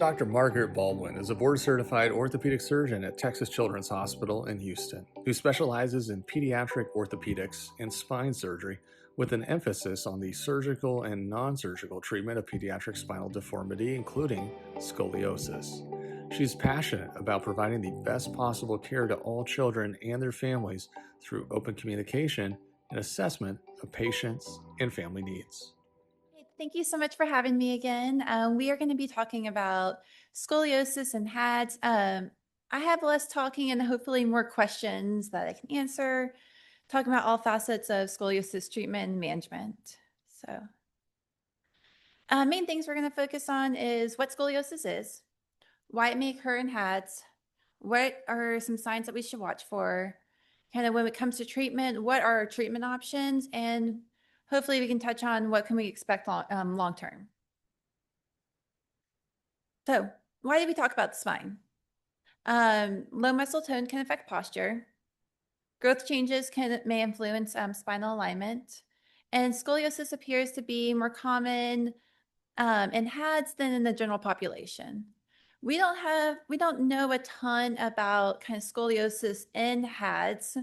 Dr. Margaret Baldwin is a board-certified orthopedic surgeon at Texas Children's Hospital in Houston, who specializes in pediatric orthopedics and spine surgery with an emphasis on the surgical and non-surgical treatment of pediatric spinal deformity, including scoliosis. She's passionate about providing the best possible care to all children and their families through open communication and assessment of patients and family needs. Hey, thank you so much for having me again. We are going to be talking about scoliosis and HADS. I have less talking and hopefully more questions that I can answer, talking about all facets of scoliosis treatment and management. So, main things we're going to focus on is what scoliosis is, why it may occur in HADS, what are some signs that we should watch for, kind of when it comes to treatment, what are our treatment options, and hopefully we can touch on what can we expect long term. So why did we talk about the spine? Low muscle tone can affect posture. Growth changes may influence spinal alignment. And scoliosis appears to be more common in HADS than in the general population. We don't know a ton about kind of scoliosis in HADS,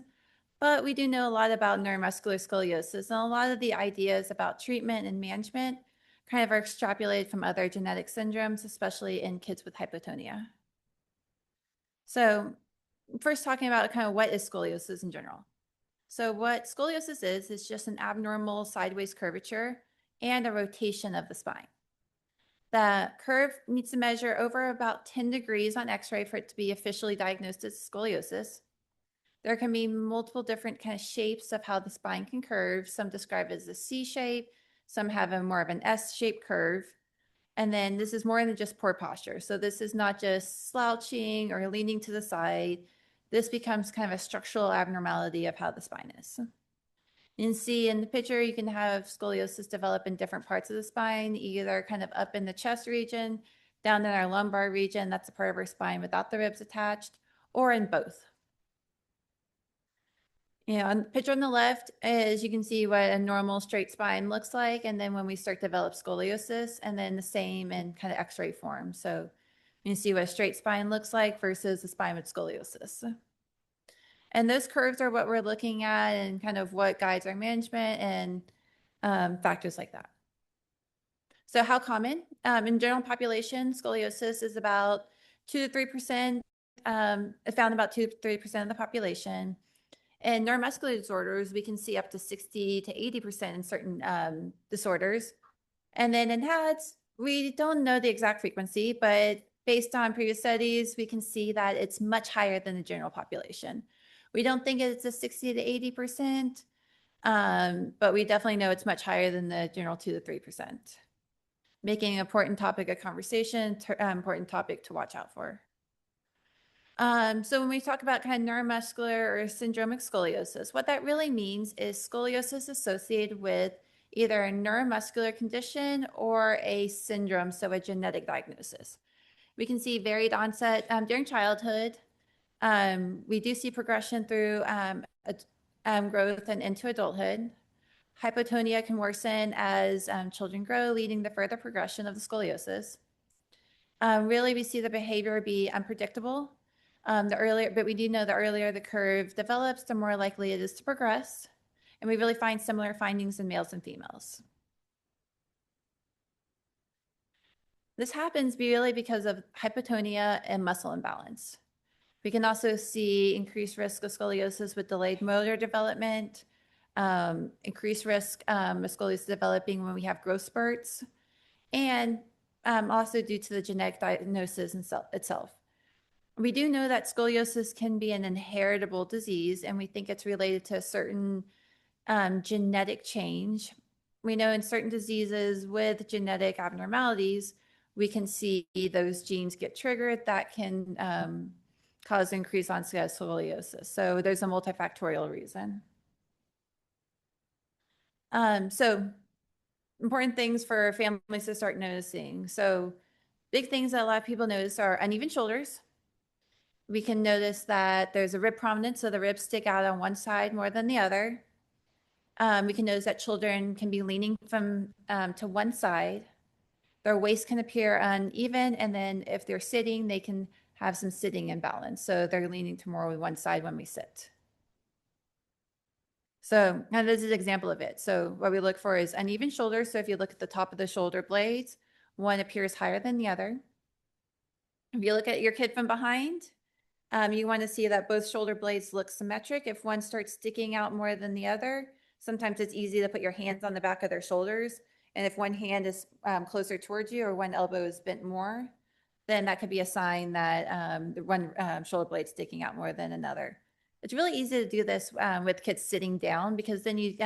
but we do know a lot about neuromuscular scoliosis, and a lot of the ideas about treatment and management kind of are extrapolated from other genetic syndromes, especially in kids with hypotonia. So first talking about kind of what is scoliosis in general. So what scoliosis is just an abnormal sideways curvature and a rotation of the spine. The curve needs to measure over about 10 degrees on x-ray for it to be officially diagnosed as scoliosis. There can be multiple different kind of shapes of how the spine can curve. Some describe it as a C shape, some have a more of an S-shaped curve. And then this is more than just poor posture. So this is not just slouching or leaning to the side. This becomes kind of a structural abnormality of how the spine is. You can see in the picture, you can have scoliosis develop in different parts of the spine, either kind of up in the chest region, down in our lumbar region, that's a part of our spine without the ribs attached, or in both. On the picture on the left is you can see what a normal straight spine looks like, and then when we start to develop scoliosis, and then the same in kind of x-ray form. So you can see what a straight spine looks like versus a spine with scoliosis. And those curves are what we're looking at and kind of what guides our management and factors like that. So how common? In general population, scoliosis is about 2 to 3%, found about 2 to 3% of the population. In neuromuscular disorders, we can see up to 60 to 80% in certain disorders. And then in HADS, we don't know the exact frequency, but based on previous studies, we can see that it's much higher than the general population. We don't think it's a 60 to 80%, but we definitely know it's much higher than the general 2 to 3%, making an important topic of conversation, important topic to watch out for. So when we talk about kind of neuromuscular or syndromic scoliosis, what that really means is scoliosis associated with either a neuromuscular condition or a syndrome, so a genetic diagnosis. We can see varied onset during childhood. We do see progression through growth and into adulthood. Hypotonia can worsen as children grow, leading to further progression of the scoliosis. Really, we see the behavior be unpredictable. But we do know the earlier the curve develops, the more likely it is to progress. And we really find similar findings in males and females. This happens really because of hypotonia and muscle imbalance. We can also see increased risk of scoliosis with delayed motor development, increased risk of scoliosis developing when we have growth spurts, and also due to the genetic diagnosis itself. We do know that scoliosis can be an inheritable disease, and we think it's related to a certain genetic change. We know in certain diseases with genetic abnormalities, we can see those genes get triggered that can cause increase on scoliosis. So there's a multifactorial reason. So important things for families to start noticing. So big things that a lot of people notice are uneven shoulders. We can notice that there's a rib prominence, so the ribs stick out on one side more than the other. We can notice that children can be leaning from to one side. Their waist can appear uneven, and then if they're sitting, they can have some sitting imbalance. So they're leaning to more one side when we sit. So, and this is an example of it. So what we look for is uneven shoulders. So if you look at the top of the shoulder blades, one appears higher than the other. If you look at your kid from behind, you want to see that both shoulder blades look symmetric. If one starts sticking out more than the other, sometimes it's easy to put your hands on the back of their shoulders. And if one hand is closer towards you or one elbow is bent more, then that could be a sign that the one shoulder blade sticking out more than another. It's really easy to do this with kids sitting down because then you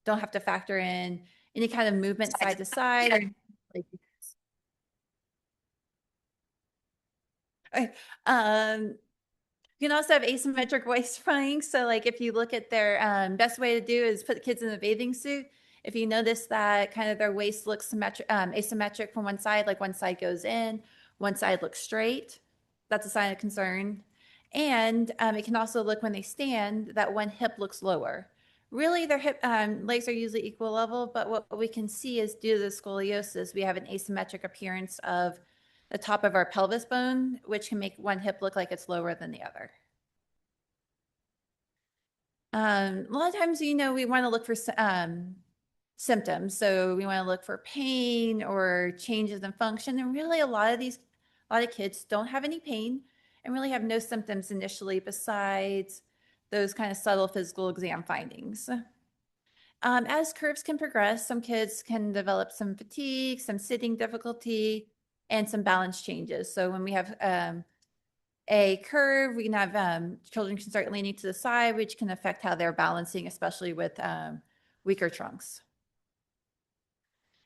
don't have to factor in any kind of movement side to side. Or, like, um, you can also have asymmetric waist spine. So like if you look at their best way to do is put the kids in a bathing suit. If you notice that kind of their waist looks symmetric, asymmetric from one side, like one side goes in, one side looks straight, that's a sign of concern. And it can also look when they stand that one hip looks lower. Really, their hip legs are usually equal level, but what we can see is due to the scoliosis, we have an asymmetric appearance of the top of our pelvis bone, which can make one hip look like it's lower than the other. A lot of times, we want to look for symptoms. So we want to look for pain or changes in function. And really, a lot of kids don't have any pain and really have no symptoms initially besides those kind of subtle physical exam findings. As curves can progress, some kids can develop some fatigue, some sitting difficulty, and some balance changes. So when we have a curve, we can have children can start leaning to the side, which can affect how they're balancing, especially with weaker trunks.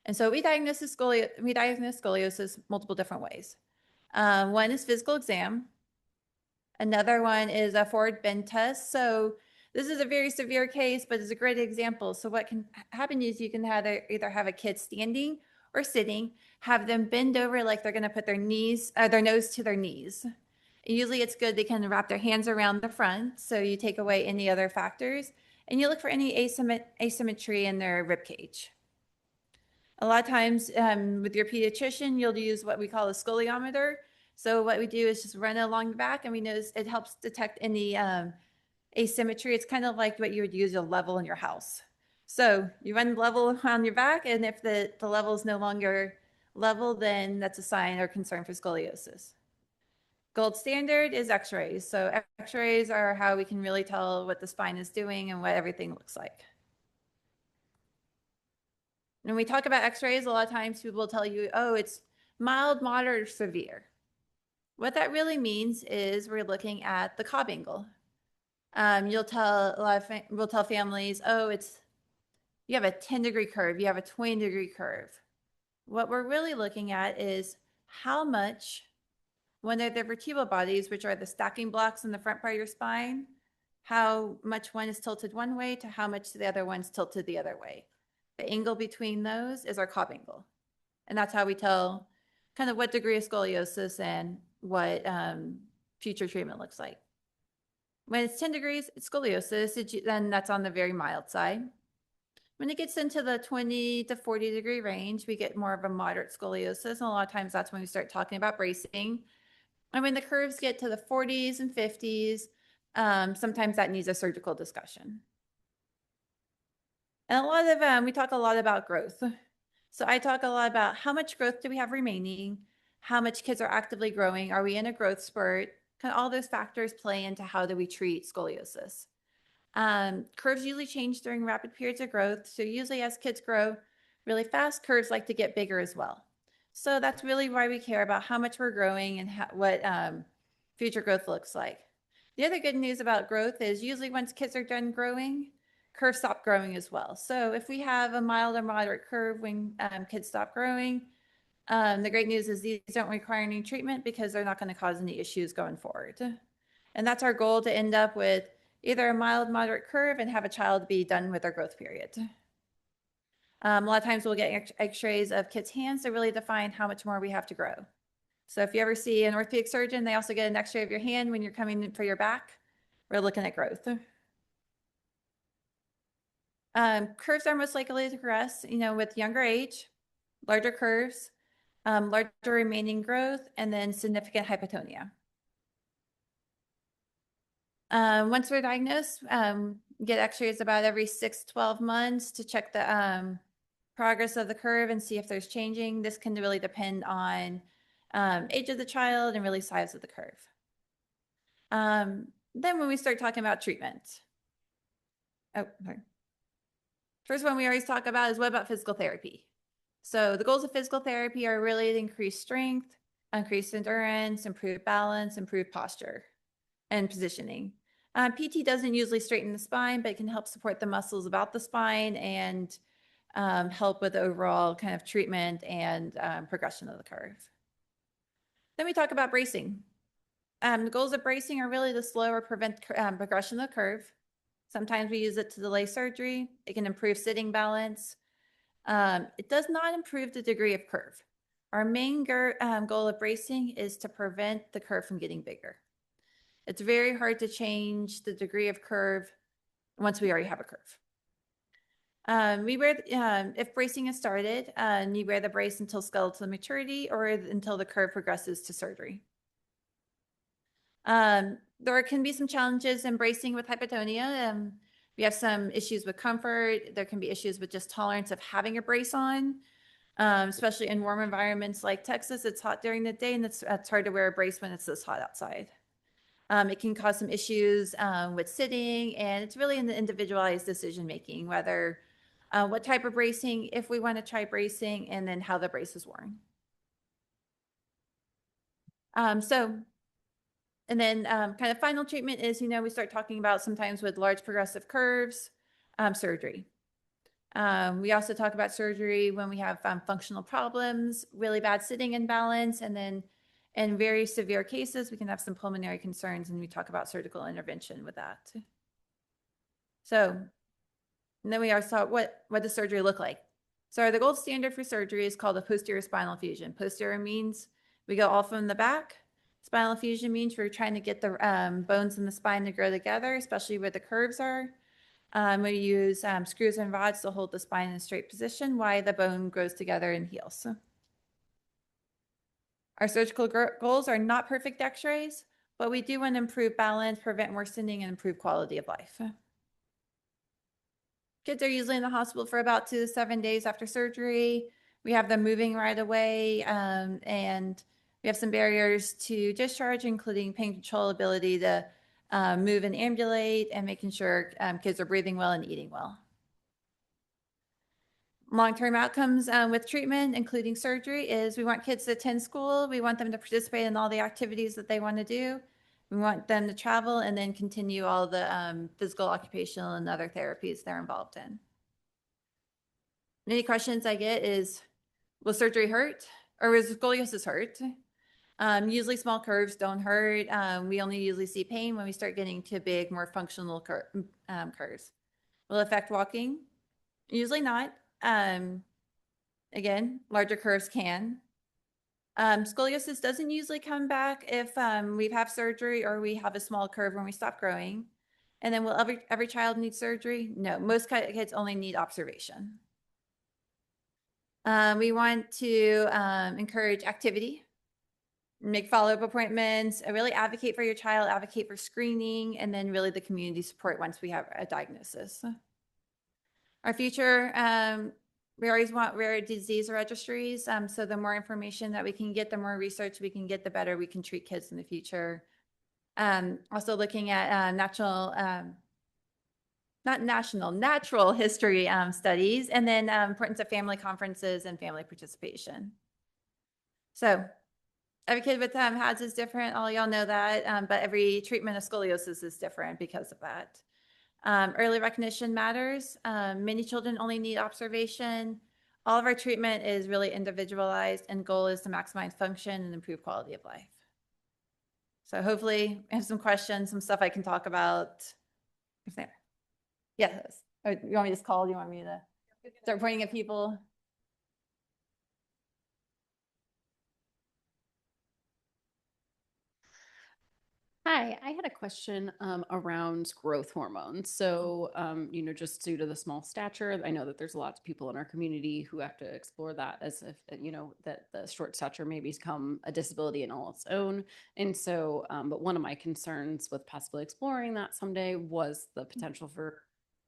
And so we diagnose scoliosis multiple different ways. One is physical exam. Another one is a forward bend test. So this is a very severe case, but it's a great example. So what can happen is you can either have a kid standing or sitting, have them bend over like they're going to put their nose to their knees. And usually it's good they can wrap their hands around the front, so you take away any other factors, and you look for any asymmetry in their rib cage. A lot of times with your pediatrician, you'll use what we call a scoliometer. So what we do is just run it along the back, and we notice it helps detect any asymmetry. It's kind of like what you would use a level in your house. So you run level on your back, and if the level is no longer level, then that's a sign or concern for scoliosis. Gold standard is x-rays. So x-rays are how we can really tell what the spine is doing and what everything looks like. When we talk about x-rays, a lot of times people will tell you, oh, it's mild, moderate, or severe. What that really means is we're looking at the Cobb angle. We'll tell families, oh, you have a 10-degree curve, you have a 20-degree curve. What we're really looking at is how much one of the vertebral bodies, which are the stacking blocks in the front part of your spine, how much one is tilted one way to how much the other one's tilted the other way. The angle between those is our Cobb angle. And that's how we tell kind of what degree of scoliosis and what future treatment looks like. When it's 10 degrees, it's scoliosis, then that's on the very mild side. When it gets into the 20 to 40 degree range, we get more of a moderate scoliosis. And a lot of times that's when we start talking about bracing. And when the curves get to the 40s and 50s, sometimes that needs a surgical discussion. And a lot of, we talk a lot about growth. So I talk a lot about how much growth do we have remaining, how much kids are actively growing, are we in a growth spurt? Kind of all those factors play into how do we treat scoliosis. Curves usually change during rapid periods of growth. So usually as kids grow really fast, curves like to get bigger as well. So that's really why we care about how much we're growing and what future growth looks like. The other good news about growth is usually once kids are done growing, curves stop growing as well. So if we have a mild or moderate curve when kids stop growing, the great news is these don't require any treatment because they're not going to cause any issues going forward. And that's our goal, to end up with either a mild, moderate curve and have a child be done with their growth period. A lot of times we'll get x-rays of kids' hands to really define how much more we have to grow. So if you ever see an orthopedic surgeon, they also get an x-ray of your hand when you're coming in for your back. We're looking at growth. Curves are most likely to progress, with younger age, larger curves. larger remaining growth, and then significant hypotonia. Once we're diagnosed, get x-rays about every 6-12 months to check the progress of the curve and see if there's changing. This can really depend on age of the child and really size of the curve. Then when we start talking about treatment. Oh, sorry. First one we always talk about is what about physical therapy? So the goals of physical therapy are really to increase strength, increase endurance, improve balance, improve posture and positioning. PT doesn't usually straighten the spine, but it can help support the muscles about the spine and help with the overall kind of treatment and progression of the curve. Then we talk about bracing. The goals of bracing are really to slow or prevent progression of the curve. Sometimes we use it to delay surgery. It can improve sitting balance. It does not improve the degree of curve. Our main goal of bracing is to prevent the curve from getting bigger. It's very hard to change the degree of curve once we already have a curve. If bracing is started, you wear the brace until skeletal maturity or until the curve progresses to surgery. There can be some challenges in bracing with hypotonia. We have some issues with comfort. There can be issues with just tolerance of having a brace on, especially in warm environments like Texas. It's hot during the day, and it's hard to wear a brace when it's this hot outside. It can cause some issues with sitting, and it's really in the individualized decision making, whether what type of bracing, if we want to try bracing, and then how the brace is worn. And then kind of final treatment is, we start talking about sometimes with large progressive curves, surgery. We also talk about surgery when we have functional problems, really bad sitting imbalance, and then in very severe cases, we can have some pulmonary concerns, and we talk about surgical intervention with that. So, and then we also saw what does surgery look like? So the gold standard for surgery is called a posterior spinal fusion. Posterior means we go all from the back. Spinal fusion means we're trying to get the bones in the spine to grow together, especially where the curves are. We use screws and rods to hold the spine in a straight position while the bone grows together and heals. Our surgical goals are not perfect x-rays, but we do want to improve balance, prevent worsening, and improve quality of life. Kids are usually in the hospital for about 2 to 7 days after surgery. We have them moving right away, and we have some barriers to discharge, including pain control, ability to move and ambulate, and making sure kids are breathing well and eating well. Long-term outcomes with treatment, including surgery, is we want kids to attend school. We want them to participate in all the activities that they want to do. We want them to travel and then continue all the physical, occupational, and other therapies they're involved in. Any questions I get is, will surgery hurt, or is scoliosis hurt? Usually small curves don't hurt. We only usually see pain when we start getting to big, more functional curves. Will it affect walking? Usually not. Again, larger curves can. Scoliosis doesn't usually come back if we have surgery or we have a small curve when we stop growing. And then will every child need surgery? No, most kids only need observation. We want to encourage activity, make follow-up appointments, really advocate for your child, advocate for screening, and then really the community support once we have a diagnosis. Our future, we always want rare disease registries. So the more information that we can get, the more research we can get, the better we can treat kids in the future. Also looking at natural history studies, and then importance of family conferences and family participation. So every kid with HADDS is different. All y'all know that, but every treatment of scoliosis is different because of that. Early recognition matters. Many children only need observation. All of our treatment is really individualized, and goal is to maximize function and improve quality of life. So hopefully I have some questions, some stuff I can talk about. Yes. Oh, you want me to just call? Do you want me to start pointing at people? Hi, I had a question around growth hormones. So, just due to the small stature, I know that there's lots of people in our community who have to explore that as if, that the short stature may become a disability in all its own. And so, but one of my concerns with possibly exploring that someday was the potential for,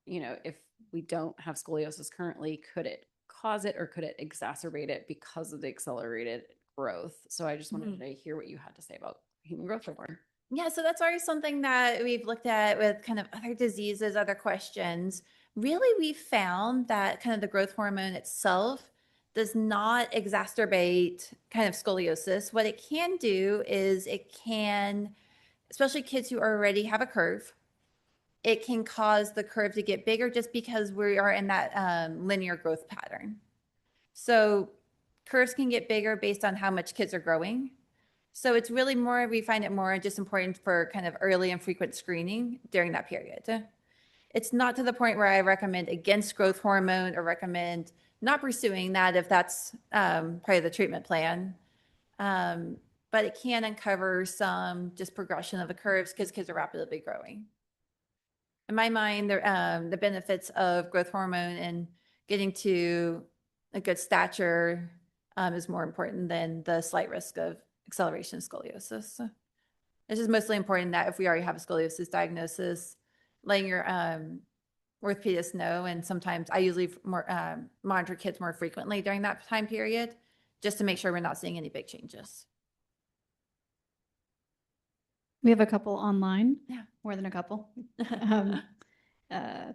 if we don't have scoliosis currently, could it cause it or could it exacerbate it because of the accelerated growth? So I just wanted to hear what you had to say about human growth hormone. Yeah, so that's already something that we've looked at with kind of other diseases, other questions. Really, we found that kind of the growth hormone itself does not exacerbate kind of scoliosis. What it can do is it can, especially kids who already have a curve, it can cause the curve to get bigger just because we are in that linear growth pattern. So curves can get bigger based on how much kids are growing. So it's really more, we find it more just important for kind of early and frequent screening during that period. It's not to the point where I recommend against growth hormone or recommend not pursuing that if that's part of the treatment plan. But it can uncover some just progression of the curves because kids are rapidly growing. In my mind, the benefits of growth hormone and getting to a good stature is more important than the slight risk of acceleration of scoliosis. It's just mostly important that if we already have a scoliosis diagnosis, letting your orthopedist know. And sometimes I usually monitor kids more frequently during that time period just to make sure we're not seeing any big changes. We have a couple online. Yeah. More than a couple.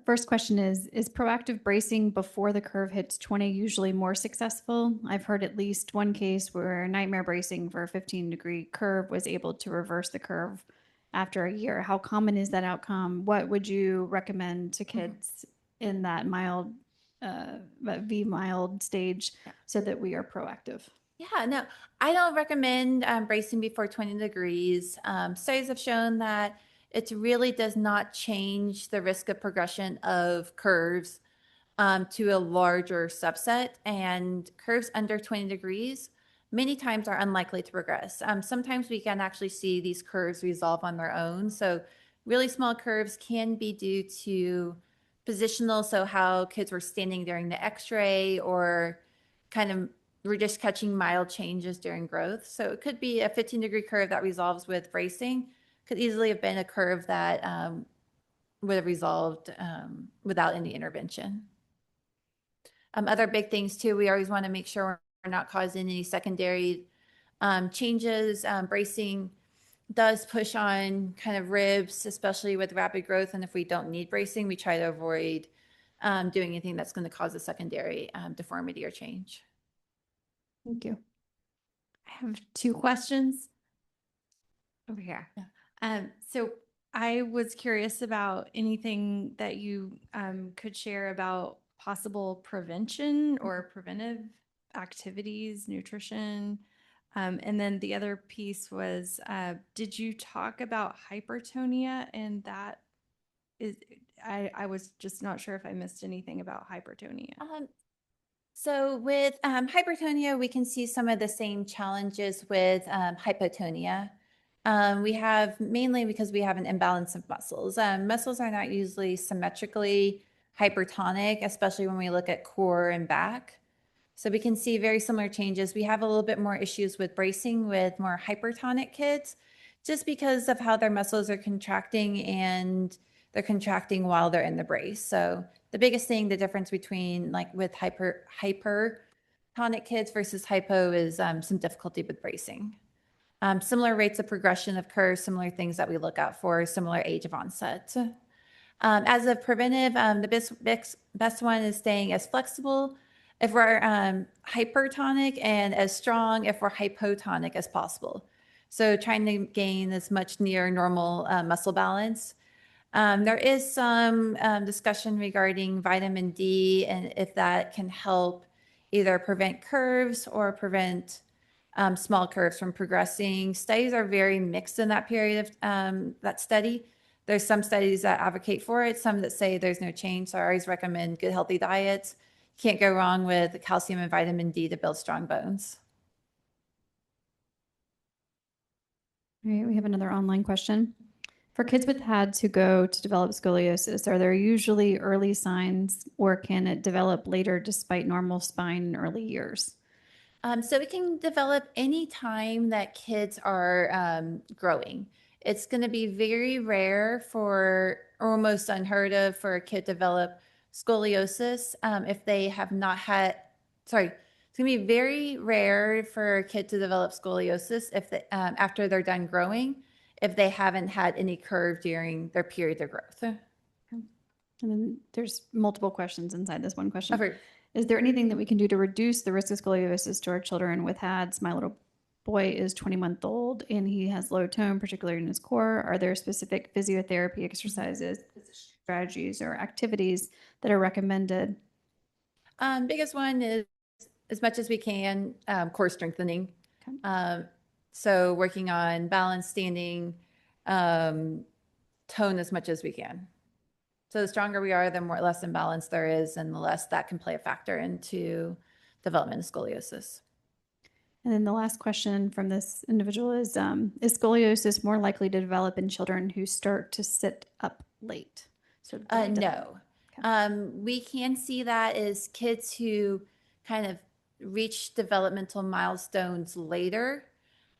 First question is proactive bracing before the curve hits 20 usually more successful? I've heard at least one case where nightmare bracing for a 15-degree curve was able to reverse the curve after a year. How common is that outcome? What would you recommend to kids in that mild, mild stage so that we are proactive? Yeah, no, I don't recommend bracing before 20 degrees. Studies have shown that it really does not change the risk of progression of curves to a larger subset. And curves under 20 degrees many times are unlikely to progress. Sometimes we can actually see these curves resolve on their own. So really small curves can be due to positional, so how kids were standing during the x-ray, or kind of we're just catching mild changes during growth. So it could be a 15-degree curve that resolves with bracing, could easily have been a curve that would have resolved without any intervention. Other big things too, we always want to make sure we're not causing any secondary changes. Bracing does push on kind of ribs, especially with rapid growth. And if we don't need bracing, we try to avoid doing anything that's going to cause a secondary deformity or change. Thank you. I have two questions over here. Yeah. So I was curious about anything that you could share about possible prevention or preventive activities, nutrition. And then the other piece was, did you talk about hypertonia? And that is, I was just not sure if I missed anything about hypertonia. So with hypertonia, we can see some of the same challenges with hypotonia. We have mainly because we have an imbalance of muscles. Muscles are not usually symmetrically hypertonic, especially when we look at core and back. So we can see very similar changes. We have a little bit more issues with bracing with more hypertonic kids, just because of how their muscles are contracting, and they're contracting while they're in the brace. So the biggest thing, the difference between like with hypertonic kids versus hypo is some difficulty with bracing. Similar rates of progression of curves, similar things that we look out for, similar age of onset. As a preventive, the best one is staying as flexible if we're hypertonic, and as strong if we're hypotonic as possible. So trying to gain as much near normal muscle balance. There is some discussion regarding vitamin D and if that can help either prevent curves or prevent small curves from progressing. Studies are very mixed in that period of that study. There's some studies that advocate for it, some that say there's no change. So I always recommend good, healthy diets. Can't go wrong with calcium and vitamin D to build strong bones. All right, we have another online question. For kids with HADDS who go to develop scoliosis, are there usually early signs or can it develop later despite normal spine in early years? So it can develop any time that kids are growing. It's going to be very rare for, or almost unheard of, for a kid to develop scoliosis if they have not had, sorry, it's going to be very rare for a kid to develop scoliosis if they, after they're done growing, if they haven't had any curve during their period of growth. And then there's multiple questions inside this one question. Over. Is there anything that we can do to reduce the risk of scoliosis to our children with HADDS? My little boy is 20 months old and he has low tone, particularly in his core. Are there specific physiotherapy exercises, strategies, or activities that are recommended? Biggest one is, as much as we can, core strengthening. Okay. So working on balance, standing, tone as much as we can. So the stronger we are, the more less imbalance there is, and the less that can play a factor into development of scoliosis. And then the last question from this individual is scoliosis more likely to develop in children who start to sit up late? So No. We can see that as kids who kind of reach developmental milestones later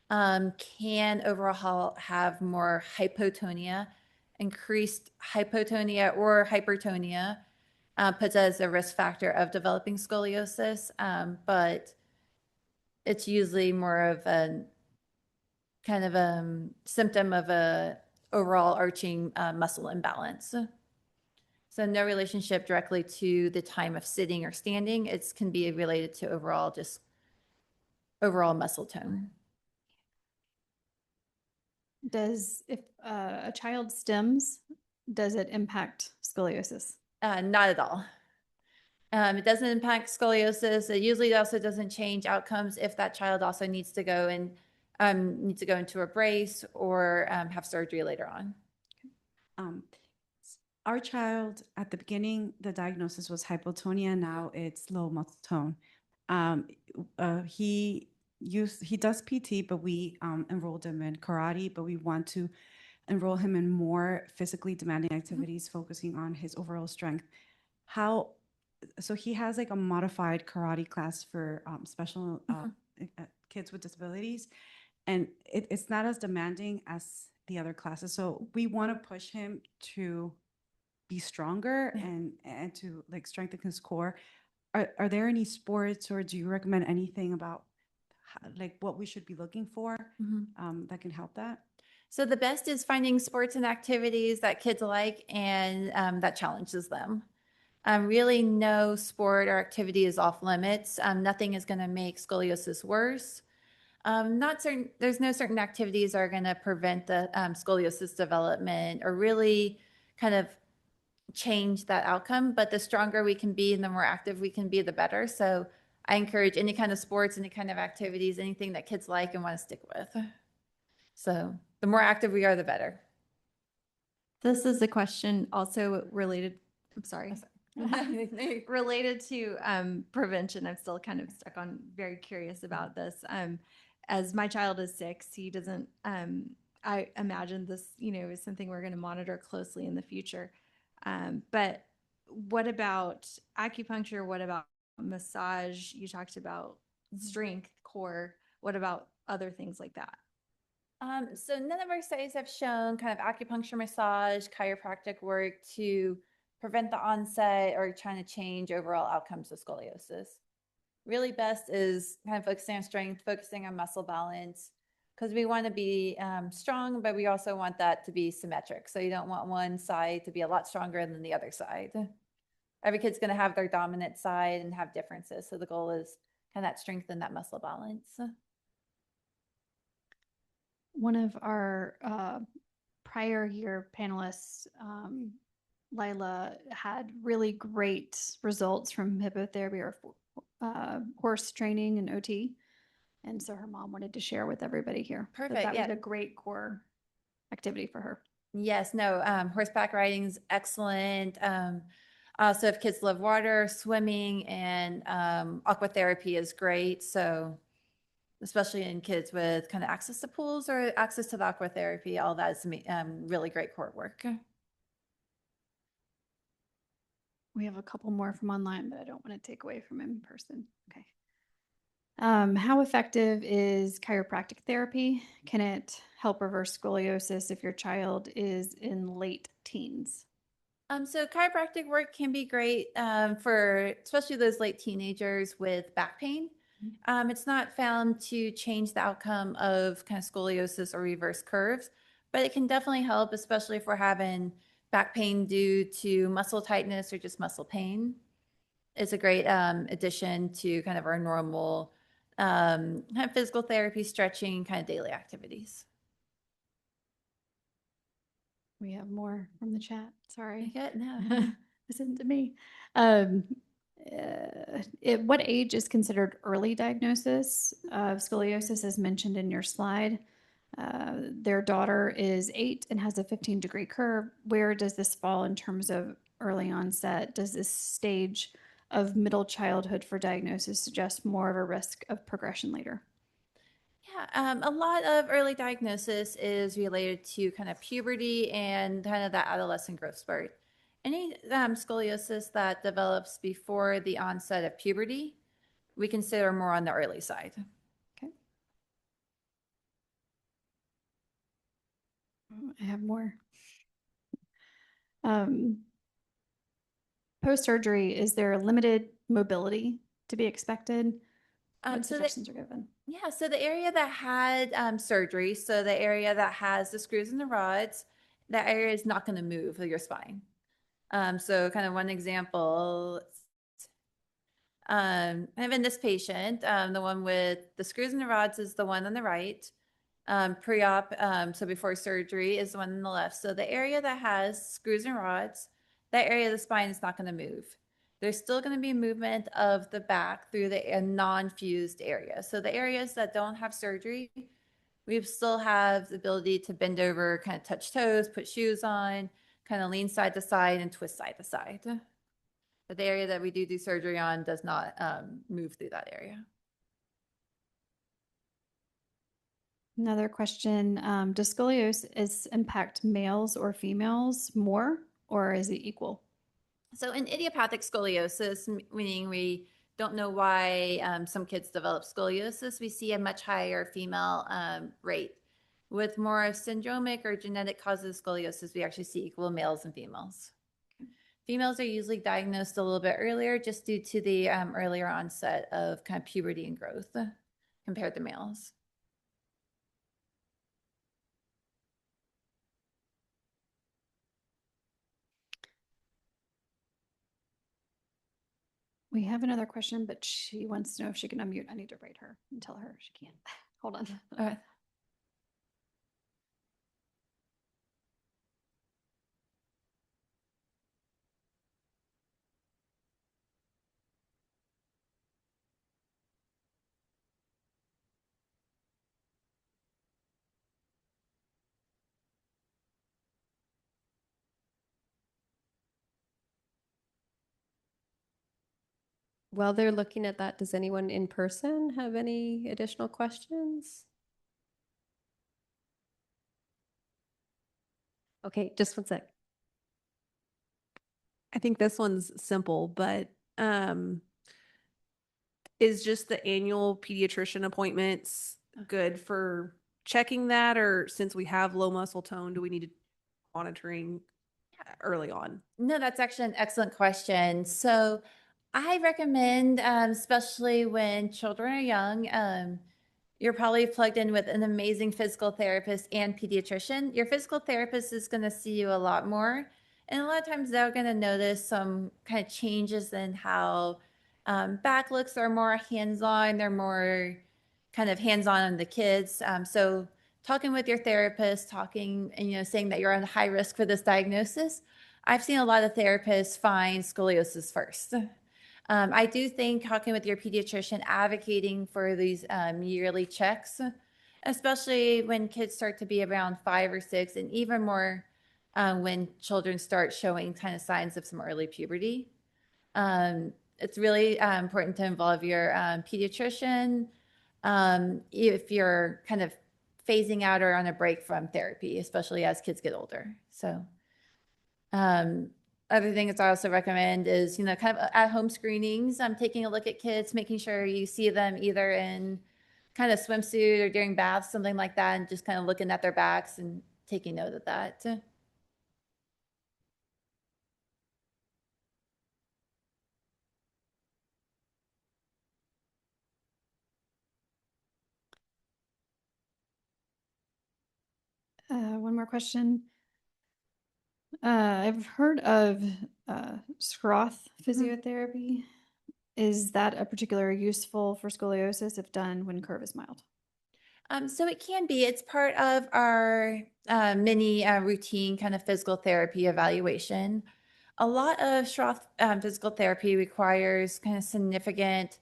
can overall have more hypotonia. Increased hypotonia or hypertonia puts as a risk factor of developing scoliosis, but it's usually more of a kind of a symptom of a overall arching muscle imbalance. So no relationship directly to the time of sitting or standing. It can be related to overall just overall muscle tone. Does, if a child stims, does it impact scoliosis? Not at all. It doesn't impact scoliosis. It usually also doesn't change outcomes if that child also needs to go into a brace or have surgery later on. Our child at the beginning, the diagnosis was hypotonia. Now it's low muscle tone. He does PT, but we enrolled him in karate. But we want to enroll him in more physically demanding activities, focusing on his overall strength. So he has like a modified karate class for special kids with disabilities, and it's not as demanding as the other classes. So we want to push him to be stronger and to like strengthen his core. Are there any sports, or do you recommend anything about like what we should be looking for that can help that? So the best is finding sports and activities that kids like and that challenges them. Really, no sport or activity is off limits. Nothing is going to make scoliosis worse. There's no certain activities are going to prevent the scoliosis development or really kind of change that outcome. But the stronger we can be and the more active we can be, the better. So I encourage any kind of sports, any kind of activities, anything that kids like and want to stick with. So the more active we are, the better. This is a question also related, I'm sorry. Related to prevention. I'm still kind of stuck on, very curious about this. As my child is 6, he doesn't, I imagine this, is something we're going to monitor closely in the future. But what about acupuncture? What about massage? You talked about strength, core. What about other things like that? So none of our studies have shown kind of acupuncture, massage, chiropractic work to prevent the onset or trying to change overall outcomes of scoliosis. Really best is kind of focusing on strength, focusing on muscle balance, because we want to be strong, but we also want that to be symmetric. So you don't want one side to be a lot stronger than the other side. Every kid's going to have their dominant side and have differences. So the goal is kind of that strength and that muscle balance. One of our prior year panelists, Lila, had really great results from hippotherapy or horse training and OT. And so her mom wanted to share with everybody here. Perfect. That was a great core activity for her. Yes, no, horseback riding is excellent. Also, if kids love water, swimming and aquatherapy is great. So especially in kids with kind of access to pools or access to the aqua therapy. All that is really great core work. We have a couple more from online, but I don't want to take away from in person. Okay. How effective is chiropractic therapy? Can it help reverse scoliosis if your child is in late teens? So chiropractic work can be great for especially those late teenagers with back pain. It's not found to change the outcome of kind of scoliosis or reverse curves, but it can definitely help, especially if we're having back pain due to muscle tightness or just muscle pain. It's a great addition to kind of our normal kind of physical therapy, stretching, kind of daily activities. We have more from the chat. Sorry. Good. No. This isn't to me. What age is considered early diagnosis of scoliosis as mentioned in your slide? Their daughter is 8 and has a 15-degree curve. Where does this fall in terms of early onset? Does this stage of middle childhood for diagnosis suggest more of a risk of progression later? Yeah, a lot of early diagnosis is related to kind of puberty and kind of that adolescent growth spurt. Any scoliosis that develops before the onset of puberty, we consider more on the early side. Okay. I have more. Post-surgery, is there limited mobility to be expected? What So suggestions are given? yeah, so the area that had surgery, so the area that has the screws and the rods, that area is not going to move with your spine. So kind of one example, kind of in this patient, the one with the screws and the rods is the one on the right. Pre-op, so before surgery, is the one on the left. So the area that has screws and rods, that area of the spine is not going to move. There's still going to be movement of the back through the non-fused area. So the areas that don't have surgery, we still have the ability to bend over, kind of touch toes, put shoes on, kind of lean side to side and twist side to side. But the area that we do surgery on does not move through that area. Another question, does scoliosis impact males or females more, or is it equal? So in idiopathic scoliosis, meaning we don't know why some kids develop scoliosis, we see a much higher female rate. With more syndromic or genetic causes of scoliosis, we actually see equal males and females. Females are usually diagnosed a little bit earlier just due to the earlier onset of kind of puberty and growth compared to males. We have another question, but she wants to know if she can unmute. I need to write her and tell her she can't. Hold on. All right. While they're looking at that, does anyone in person have any additional questions? Okay, just one sec. I think this one's simple, but is just the annual pediatrician appointments good for checking that, or since we have low muscle tone, do we need to monitoring early on? No, that's actually an excellent question. So I recommend, especially when children are young, you're probably plugged in with an amazing physical therapist and pediatrician. Your physical therapist is going to see you a lot more. And a lot of times they're going to notice some kind of changes in how back looks. They're more hands-on. They're more kind of hands-on on the kids. So talking with your therapist, talking and saying that you're on high risk for this diagnosis, I've seen a lot of therapists find scoliosis first. I do think talking with your pediatrician, advocating for these yearly checks, especially when kids start to be around 5 or 6, and even more when children start showing kind of signs of some early puberty. It's really important to involve your pediatrician, if you're kind of phasing out or on a break from therapy, especially as kids get older. So, other things I also recommend is, kind of at home screenings. Taking a look at kids, making sure you see them either in kind of swimsuit or during baths, something like that, and just kind of looking at their backs and taking note of that. One more question. I've heard of Scroth physiotherapy. Is that a particular useful for scoliosis if done when curve is mild? So it can be. It's part of our mini routine kind of physical therapy evaluation. A lot of Schroth physical therapy requires kind of significant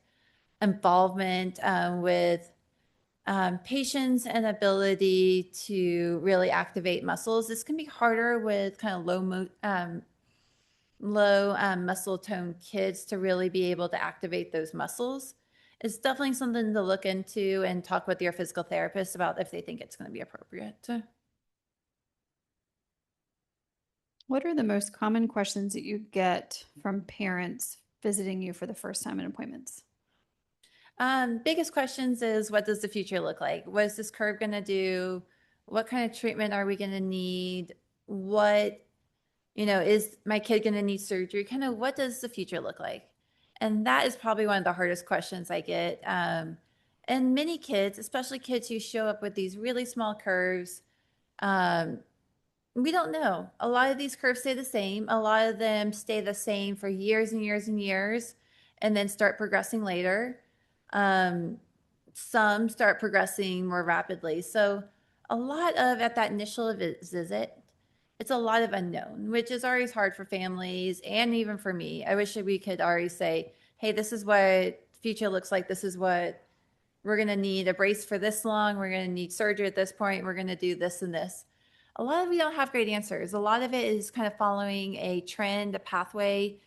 involvement with patients and ability to really activate muscles. This can be harder with kind of low muscle tone kids to really be able to activate those muscles. It's definitely something to look into and talk with your physical therapist about if they think it's going to be appropriate. What are the most common questions that you get from parents visiting you for the first time in appointments? Biggest questions is, what does the future look like? What is this curve going to do? What kind of treatment are we going to need? What, is my kid going to need surgery? Kind of what does the future look like? And that is probably one of the hardest questions I get. And many kids, especially kids who show up with these really small curves, um, we don't know. A lot of these curves stay the same. A lot of them stay the same for years and years and years and then start progressing later. Um, some start progressing more rapidly. So, a lot of at that initial visit, it's a lot of unknown, which is always hard for families and even for me. I wish that we could already say, hey, this is what future looks like. This is what we're going to need a brace for this long. We're going to need surgery at this point. We're going to do this and this. A lot of we don't have great answers. A lot of it is kind of following a trend, a pathway.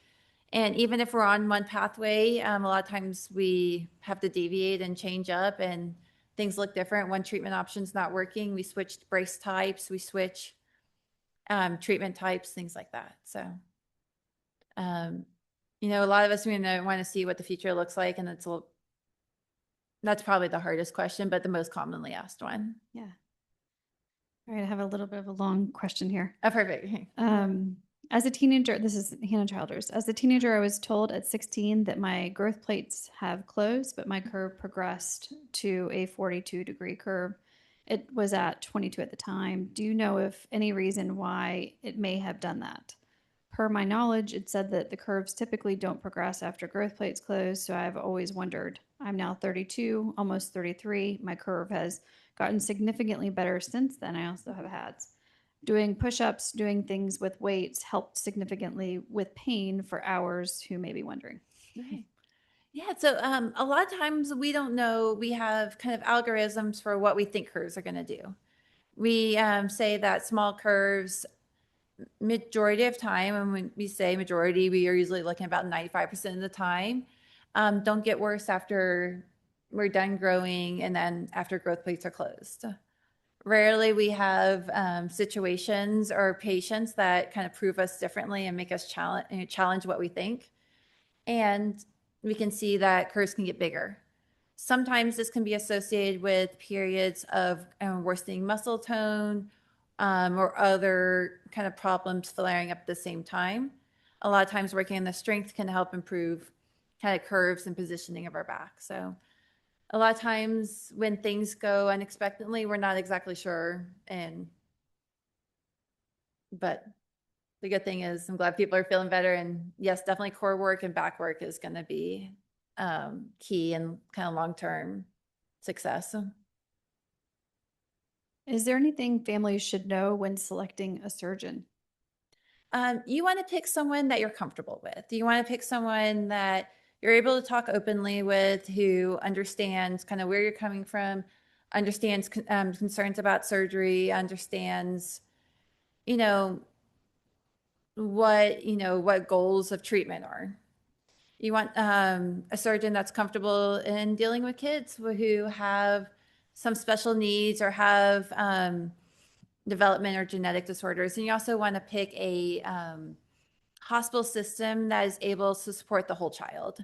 And even if we're on one pathway, a lot of times we have to deviate and change up and things look different. One treatment option's not working. We switched brace types. We switch treatment types, things like that. So, a lot of us want to see what the future looks like. And that's probably the hardest question, but the most commonly asked one. Yeah. All right, I have a little bit of a long question here. Oh, perfect. As a teenager, this is Hannah Childers. As a teenager, I was told at 16 that my growth plates have closed, but my curve progressed to a 42-degree curve. It was at 22 at the time. Do you know if any reason why it may have done that? Per my knowledge, it said that the curves typically don't progress after growth plates close, so I've always wondered. I'm now 32, almost 33. My curve has gotten significantly better since then. I also have HADDS. Doing push-ups, doing things with weights helped significantly with pain for hours, who may be wondering. Right. Yeah, so a lot of times we don't know. We have kind of algorithms for what we think curves are going to do. We say that small curves, majority of time, and when we say majority, we are usually looking about 95% of the time, don't get worse after we're done growing and then after growth plates are closed. Rarely we have situations or patients that kind of prove us differently and make us challenge what we think. And we can see that curves can get bigger. Sometimes this can be associated with periods of worsening muscle tone or other kind of problems flaring up at the same time. A lot of times working on the strength can help improve kind of curves and positioning of our back. So a lot of times when things go unexpectedly, we're not exactly sure. But the good thing is I'm glad people are feeling better. And yes, definitely core work and back work is going to be key and kind of long-term success. Is there anything families should know when selecting a surgeon? You want to pick someone that you're comfortable with. You want to pick someone that you're able to talk openly with, who understands kind of where you're coming from, understands concerns about surgery, understands, what goals of treatment are. You want a surgeon that's comfortable in dealing with kids who have some special needs or have development or genetic disorders. And you also want to pick a hospital system that is able to support the whole child.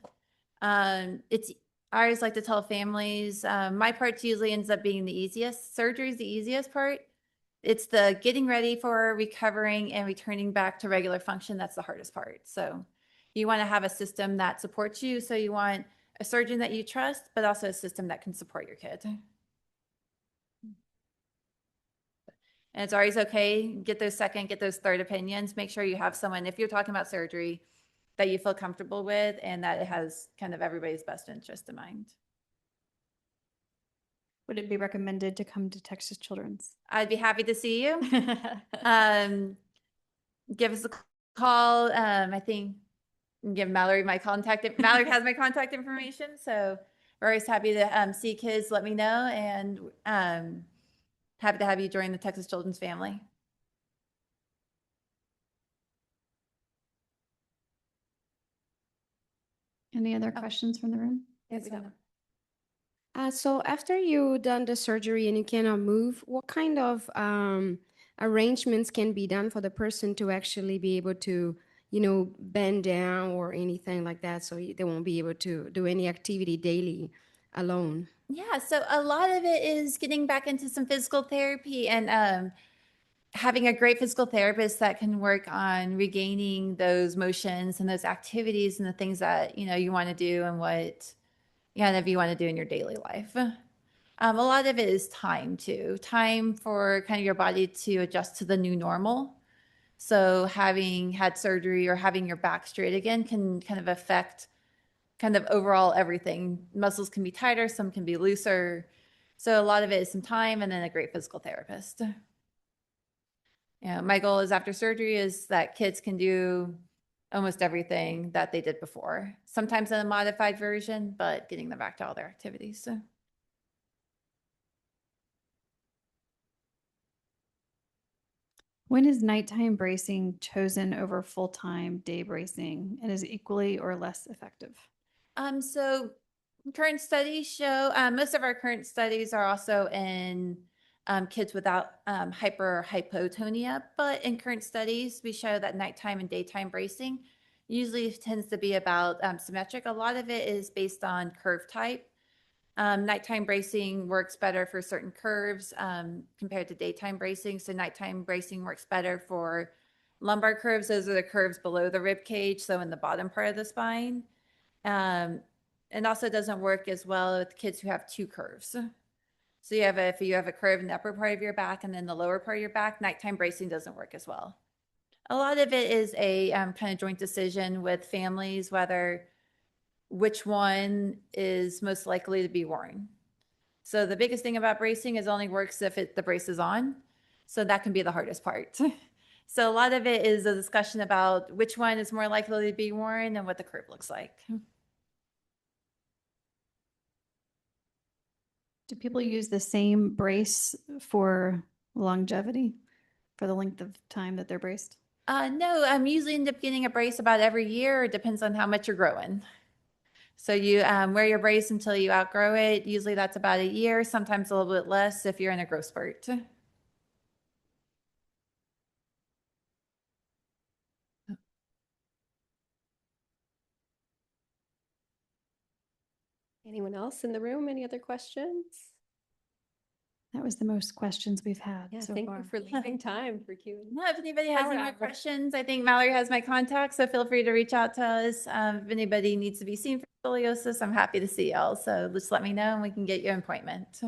It's I always like to tell families, my part usually ends up being the easiest. Surgery is the easiest part. It's the getting ready for recovering and returning back to regular function that's the hardest part. So you want to have a system that supports you. So you want a surgeon that you trust, but also a system that can support your kid. And it's always okay, get those second, get those third opinions. Make sure you have someone, if you're talking about surgery, that you feel comfortable with and that it has kind of everybody's best interest in mind. Would it be recommended to come to Texas Children's? I'd be happy to see you. Give us a call. I think give Mallory my contact. Mallory has my contact information, so we're always happy to see kids. Let me know, and happy to have you join the Texas Children's family. Any other questions from the room? Yes, ma'am. So after you done the surgery and you cannot move, what kind of arrangements can be done for the person to actually be able to, bend down or anything like that, so they won't be able to do any activity daily alone? Yeah, so a lot of it is getting back into some physical therapy and having a great physical therapist that can work on regaining those motions and those activities and the things that you want to do and what if you want to do in your daily life. A lot of it is time too, time for kind of your body to adjust to the new normal. So having had surgery or having your back straight again can kind of affect kind of overall everything. Muscles can be tighter, some can be looser. So a lot of it is some time and then a great physical therapist. My goal is after surgery is that kids can do almost everything that they did before, sometimes in a modified version, but getting them back to all their activities. So. When is nighttime bracing chosen over full-time day bracing, and is it equally or less effective? So current studies show most of our current studies are also in kids without hyper or hypotonia, but in current studies we show that nighttime and daytime bracing usually tends to be about symmetric. A lot of it is based on curve type. Nighttime bracing works better for certain curves compared to daytime bracing. So nighttime bracing works better for lumbar curves. Those are the curves below the rib cage, so in the bottom part of the spine. And also doesn't work as well with kids who have two curves. So if you have a curve in the upper part of your back and then the lower part of your back, nighttime bracing doesn't work as well. A lot of it is a kind of joint decision with families, which one is most likely to be worn. So the biggest thing about bracing is only works if the brace is on. So that can be the hardest part. So a lot of it is a discussion about which one is more likely to be worn and what the curve looks like. Do people use the same brace for longevity, for the length of time that they're braced? No, I'm usually end up getting a brace about every year. It depends on how much you're growing. So you wear your brace until you outgrow it. Usually that's about a year, sometimes a little bit less if you're in a growth spurt. Anyone else in the room? Any other questions? That was the most questions we've had Yeah, so thank far. you for leaving time for Q&A. No, if anybody has any more However. questions, I think Mallory has my contact, so feel free to reach out to us. If anybody needs to be seen for scoliosis, I'm happy to see y'all. So just let me know and we can get you an appointment.